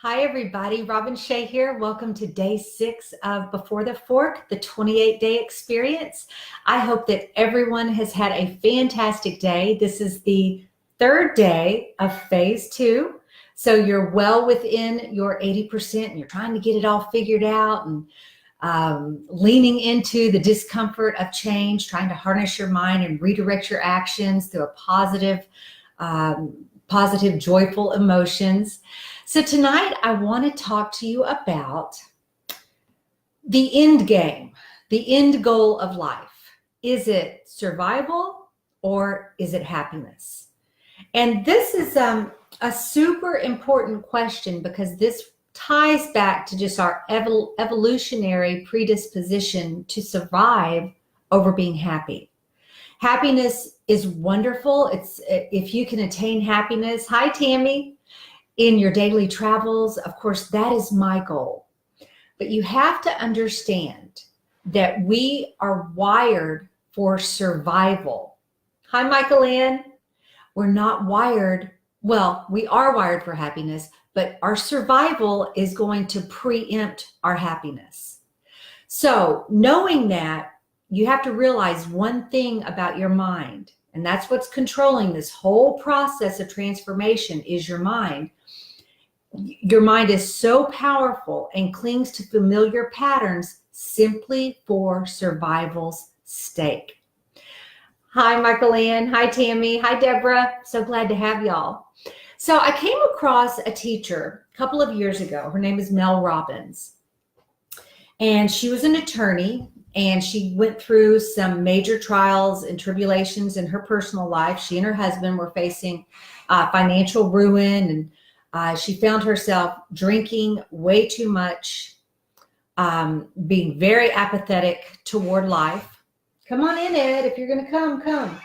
Hi, everybody. Robin Shea here. Welcome to day 6 of Before the Fork, the 28-day experience. I hope that everyone has had a fantastic day. This is the third day of phase 2. So you're well within your 80% and you're trying to get it all figured out and leaning into the discomfort of change, trying to harness your mind and redirect your actions through a positive, joyful emotions. So tonight I want to talk to you about the end game, the end goal of life. Is it survival or is it happiness? And this is a super important question because this ties back to just our evolutionary predisposition to survive over being happy. Happiness is wonderful. If you can attain happiness, hi Tammy, in your daily travels, of course, that is my goal. But you have to understand that we are wired for survival. Hi, Michael Ann. We're not wired, well, we are wired for happiness, but our survival is going to preempt our happiness. So knowing that, you have to realize one thing about your mind, and that's what's controlling this whole process of transformation is your mind. Your mind is so powerful and clings to familiar patterns simply for survival's sake. Hi, Michael Ann. Hi, Tammy. Hi, Deborah. So glad to have y'all. So I came across a teacher a couple of years ago. Her name is Mel Robbins. And she was an attorney, and she went through some major trials and tribulations in her personal life. She and her husband were facing financial ruin, and she found herself drinking way too much, being very apathetic toward life. Come on in, Ed. If you're going to come.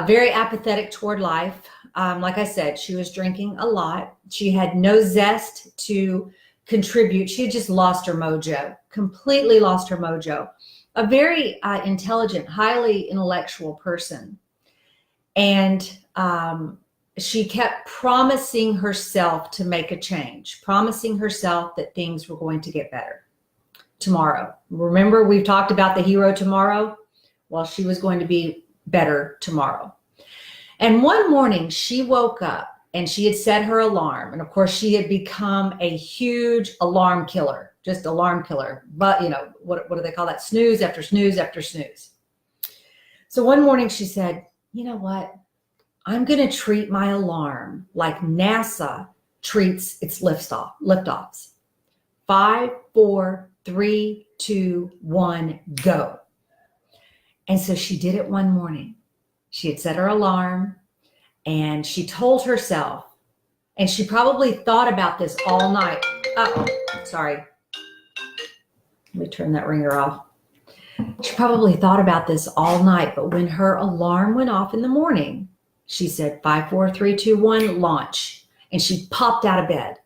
Very apathetic toward life. Like I said, she was drinking a lot. She had no zest to contribute. She had just lost her mojo, completely lost her mojo. A very intelligent, highly intellectual person. And she kept promising herself to make a change, promising herself that things were going to get better tomorrow. Remember, we've talked about the hero tomorrow? Well, she was going to be better tomorrow. And one morning she woke up and she had set her alarm. And of course, she had become a huge alarm killer, just alarm killer. But, you know, what do they call that? Snooze after snooze after snooze. So one morning she said, you know what? I'm going to treat my alarm like NASA treats its liftoffs. 5, 4, 3, 2, 1, go. And so she did it one morning. She had set her alarm and she told herself, and she probably thought about this all night. Sorry. Let me turn that ringer off. She probably thought about this all night, but when her alarm went off in the morning, she said, 5, 4, 3, 2, 1, launch. And she popped out of bed.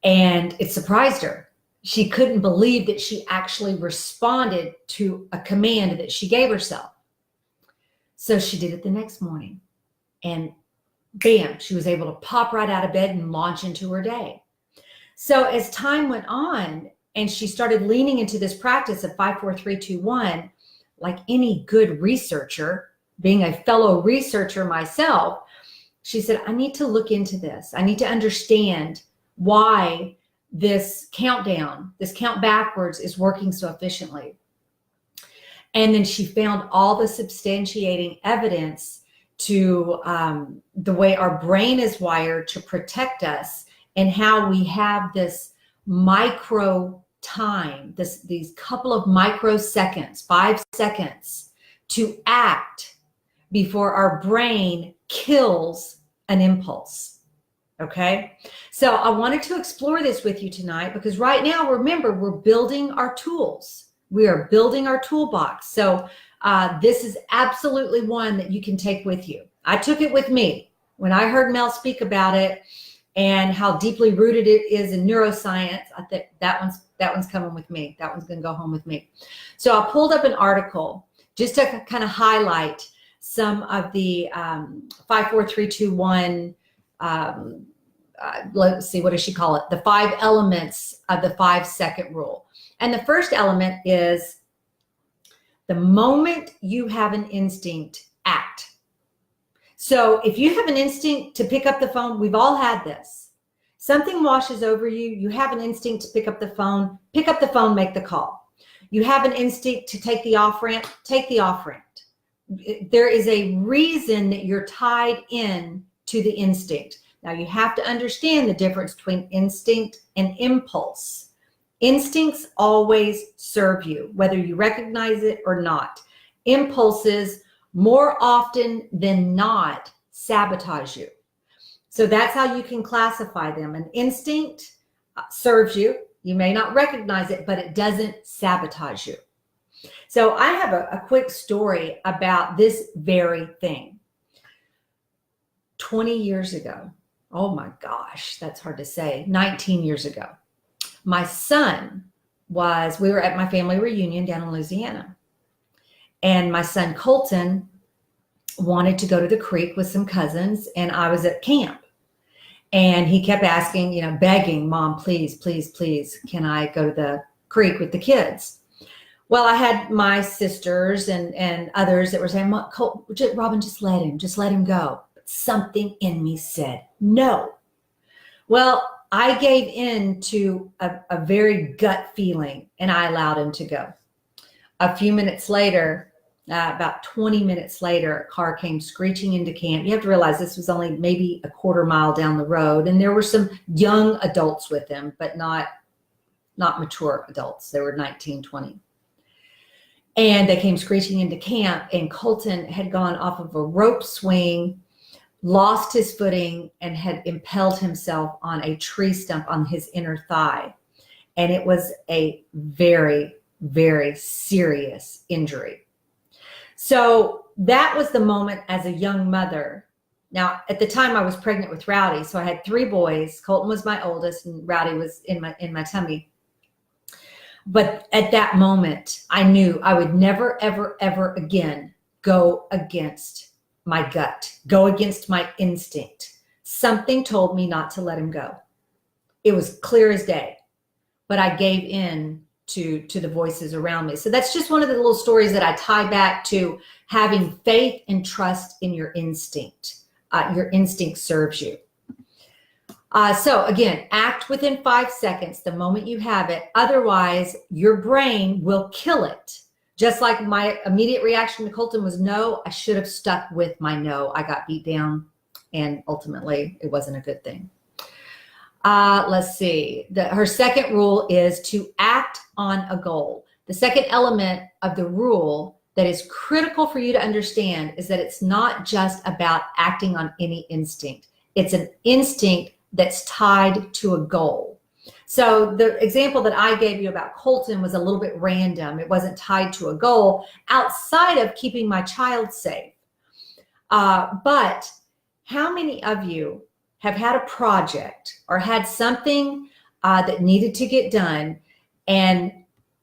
And it surprised her. She couldn't believe that she actually responded to a command that she gave herself. So she did it the next morning. And bam, she was able to pop right out of bed and launch into her day. So as time went on and she started leaning into this practice of 5, 4, 3, 2, 1, like any good researcher, being a fellow researcher myself, she said, I need to look into this. I need to understand why this countdown, this count backwards is working so efficiently. And then she found all the substantiating evidence to the way our brain is wired to protect us and how we have this micro time, these couple of microseconds, 5 seconds to act before our brain kills an impulse. Okay. So I wanted to explore this with you tonight because right now, remember, we're building our tools. We are building our toolbox. So this is absolutely one that you can take with you. I took it with me when I heard Mel speak about it and how deeply rooted it is in neuroscience. I think that one's coming with me. That one's going to go home with me. So I pulled up an article just to kind of highlight some of the 5, 4, 3, 2, 1 let's see, what does she call it? The 5 elements of the 5-second rule. And the first element is the moment you have an instinct, act. So if you have an instinct to pick up the phone, we've all had this. Something washes over you. You have an instinct to pick up the phone, make the call. You have an instinct to take the off ramp, take the off ramp. There is a reason that you're tied in to the instinct. Now you have to understand the difference between instinct and impulse. Instincts always serve you, whether you recognize it or not. Impulses, more often than not, sabotage you. So that's how you can classify them. An instinct serves you. You may not recognize it, but it doesn't sabotage you. So I have a quick story about this very thing. 20 years ago, oh my gosh, that's hard to say, 19 years ago, my son we were at my family reunion down in Louisiana. And my son Colton wanted to go to the creek with some cousins, and I was at camp. And he kept asking, begging, Mom, please, please, please, can I go to the creek with the kids? Well, I had my sisters and others that were saying, Robin, just let him go. But something in me said no. Well, I gave in to a very gut feeling, and I allowed him to go. A few minutes later, about 20 minutes later, a car came screeching into camp. You have to realize this was only maybe a quarter mile down the road, and there were some young adults with him, but not mature adults. They were 19, 20. And they came screeching into camp, and Colton had gone off of a rope swing, lost his footing, and had impaled himself on a tree stump on his inner thigh. And it was a very, very serious injury. So that was the moment as a young mother. Now, at the time I was pregnant with Rowdy, so I had 3 boys. Colton was my oldest, and Rowdy was in my tummy. But at that moment, I knew I would never, ever, ever again go against my gut, go against my instinct. Something told me not to let him go. It was clear as day, but I gave in to the voices around me. So that's just one of the little stories that I tie back to having faith and trust in your instinct. Your instinct serves you. So again, act within 5 seconds the moment you have it. Otherwise, your brain will kill it. Just like my immediate reaction to Colton was no, I should have stuck with my no. I got beat down, and ultimately it wasn't a good thing. Let's see. Her second rule is to act on a goal. The second element of the rule that is critical for you to understand is that it's not just about acting on any instinct. It's an instinct that's tied to a goal. So the example that I gave you about Colton was a little bit random. It wasn't tied to a goal outside of keeping my child safe. But how many of you have had a project or had something that needed to get done, and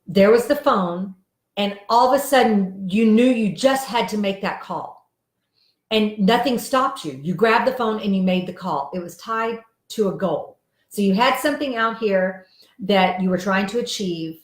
there was the phone, and all of a sudden you knew you just had to make that call and nothing stopped you? You grabbed the phone and you made the call. It was tied to a goal. So you had something out here that you were trying to achieve,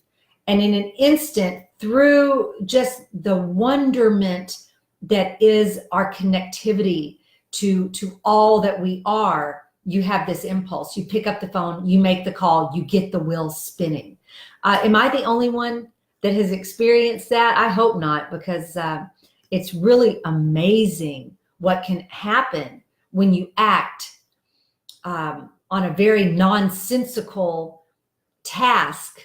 and in an instant, through just the wonderment that is our connectivity to all that we are, you have this impulse. You pick up the phone, you make the call, you get the wheel spinning. Am I the only one that has experienced that? I hope not, because it's really amazing what can happen when you act on a very nonsensical task,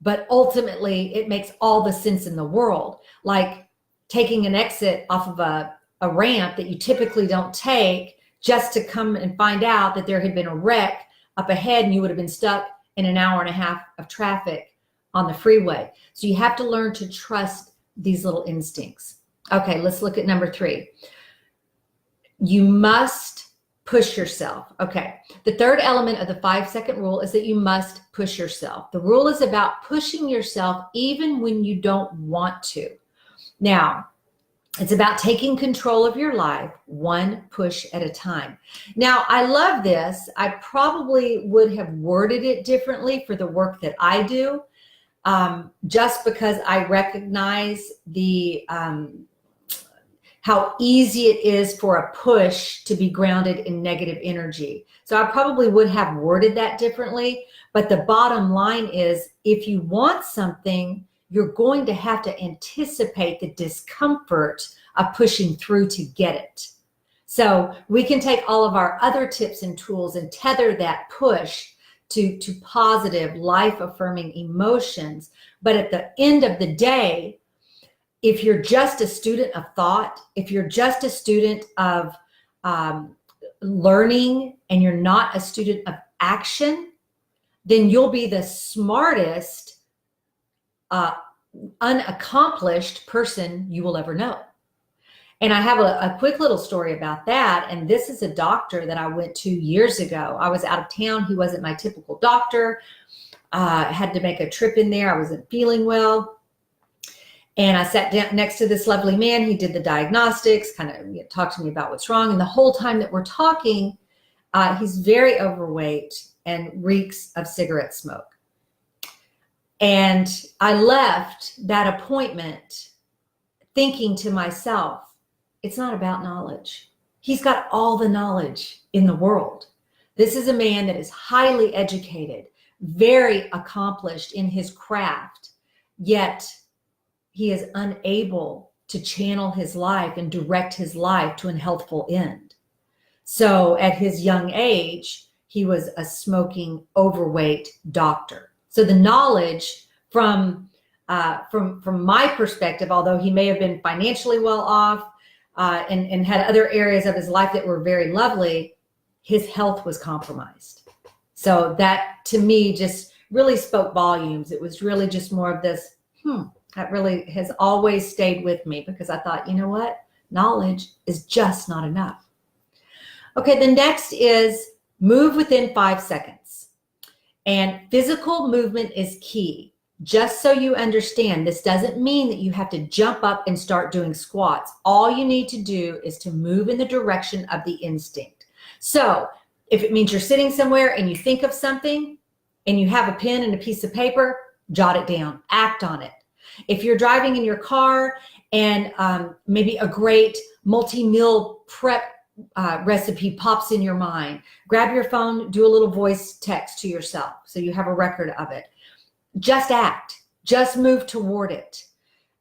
but ultimately it makes all the sense in the world. Like taking an exit off of a ramp that you typically don't take, just to come and find out that there had been a wreck up ahead and you would have been stuck in an hour and a half of traffic on the freeway. So you have to learn to trust these little instincts. Okay, let's look at number 3. You must push yourself. Okay. The third element of the 5-second rule is that you must push yourself. The rule is about pushing yourself even when you don't want to. Now, It's about taking control of your life one push at a time. Now, I love this. I probably would have worded it differently for the work that I do, just because I recognize the how easy it is for a push to be grounded in negative energy. So I probably would have worded that differently. But the bottom line is, if you want something, you're going to have to anticipate the discomfort of pushing through to get it. So we can take all of our other tips and tools and tether that push to positive, life-affirming emotions. But at the end of the day, if you're just a student of thought, if you're just a student of learning and you're not a student of action, then you'll be the smartest, unaccomplished person you will ever know. And I have a quick little story about that. And this is a doctor that I went to years ago. I was out of town. He wasn't my typical doctor. I had to make a trip in there. I wasn't feeling well. And I sat down next to this lovely man. He did the diagnostics, kind of talked to me about what's wrong. And the whole time that we're talking, he's very overweight and reeks of cigarette smoke. And I left that appointment thinking to myself, it's not about knowledge. He's got all the knowledge in the world. This is a man that is highly educated, very accomplished in his craft, yet he is unable to channel his life and direct his life to an healthful end. So at his young age, he was a smoking, overweight doctor. So the knowledge from my perspective, although he may have been financially well off and had other areas of his life that were very lovely, his health was compromised. So that to me just really spoke volumes. It was really just more of this, that really has always stayed with me, because I thought, you know what? Knowledge is just not enough. Okay, the next is move within 5 seconds. And physical movement is key. Just so you understand, this doesn't mean that you have to jump up and start doing squats. All you need to do is to move in the direction of the instinct. So if it means you're sitting somewhere and you think of something and you have a pen and a piece of paper, jot it down, act on it. If you're driving in your car and maybe a great multi-meal prep recipe pops in your mind, grab your phone, do a little voice text to yourself so you have a record of it. Just act, just move toward it,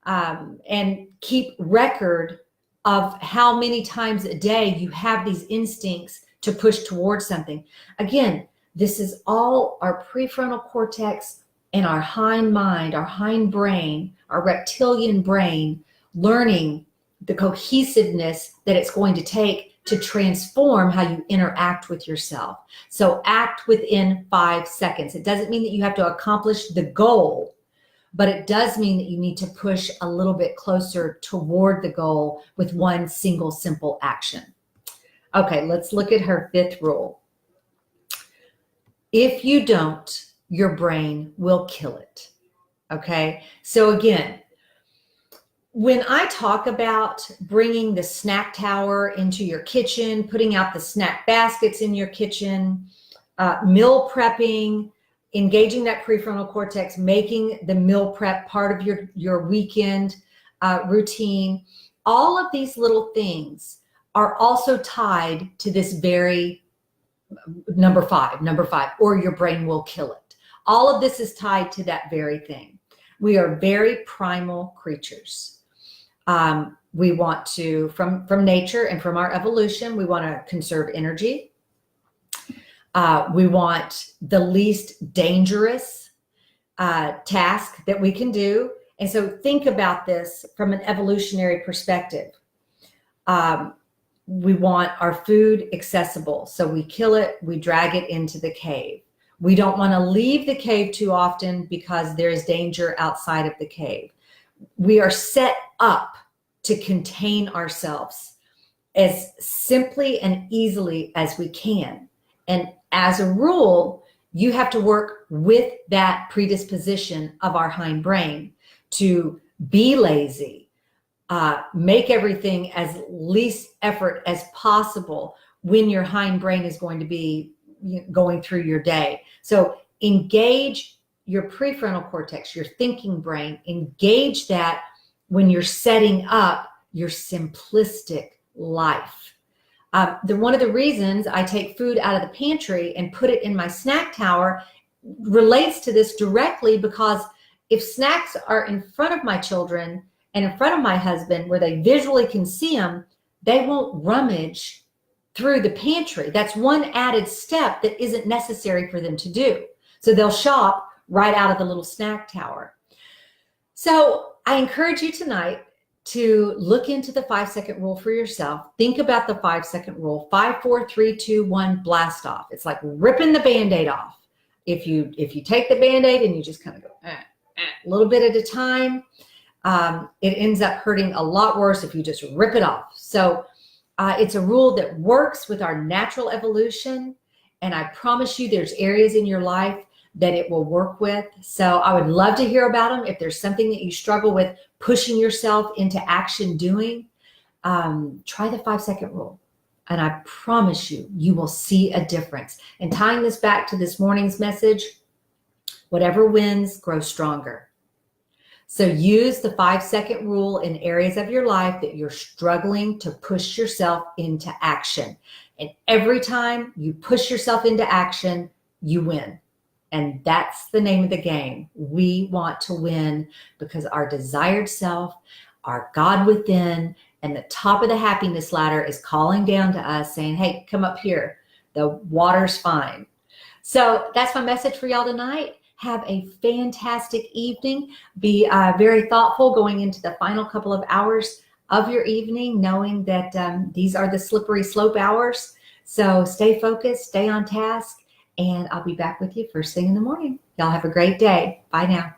and keep record of how many times a day you have these instincts to push towards something. Again, this is all our prefrontal cortex and our hind mind, our hind brain, our reptilian brain, learning the cohesiveness that it's going to take to transform how you interact with yourself. So act within 5 seconds. It doesn't mean that you have to accomplish the goal, but it does mean that you need to push a little bit closer toward the goal with one single simple action. Okay, let's look at her 5th rule. If you don't, your brain will kill it. Okay, so again, when I talk about bringing the snack tower into your kitchen, putting out the snack baskets in your kitchen, meal prepping, engaging that prefrontal cortex, making the meal prep part of your weekend routine, all of these little things are also tied to this very number five, or your brain will kill it. All of this is tied to that very thing. We are very primal creatures. We want to, from nature and from our evolution, we want to conserve energy. We want the least dangerous task that we can do. And so think about this from an evolutionary perspective. We want our food accessible. So we kill it, we drag it into the cave. We don't want to leave the cave too often because there is danger outside of the cave. We are set up to contain ourselves as simply and easily as we can. And as a rule, you have to work with that predisposition of our hind brain to be lazy, make everything as least effort as possible when your hind brain is going to be going through your day. So engage your prefrontal cortex, your thinking brain, engage that when you're setting up your simplistic life. One of the reasons I take food out of the pantry and put it in my snack tower relates to this directly, because if snacks are in front of my children and in front of my husband where they visually can see them, they won't rummage through the pantry. That's one added step that isn't necessary for them to do. So they'll shop right out of the little snack tower. So I encourage you tonight to look into the 5-second rule for yourself. Think about the 5-second rule. 5, 4, 3, 2, 1, blast off. It's like ripping the Band-Aid off. If you take the Band-Aid and you just kind of go a little bit at a time, it ends up hurting a lot worse if you just rip it off. So it's a rule that works with our natural evolution. And I promise you there's areas in your life that it will work with. So I would love to hear about them. If there's something that you struggle with pushing yourself into action doing, try the 5-second rule. And I promise you, you will see a difference. And tying this back to this morning's message, whatever wins, grow stronger. So use the 5-second rule in areas of your life that you're struggling to push yourself into action. And every time you push yourself into action, you win. And that's the name of the game. We want to win because our desired self, our God within, and the top of the happiness ladder is calling down to us saying, hey, come up here. The water's fine. So that's my message for y'all tonight. Have a fantastic evening. Be very thoughtful going into the final couple of hours of your evening, knowing that these are the slippery slope hours. So stay focused, stay on task, and I'll be back with you first thing in the morning. Y'all have a great day. Bye now.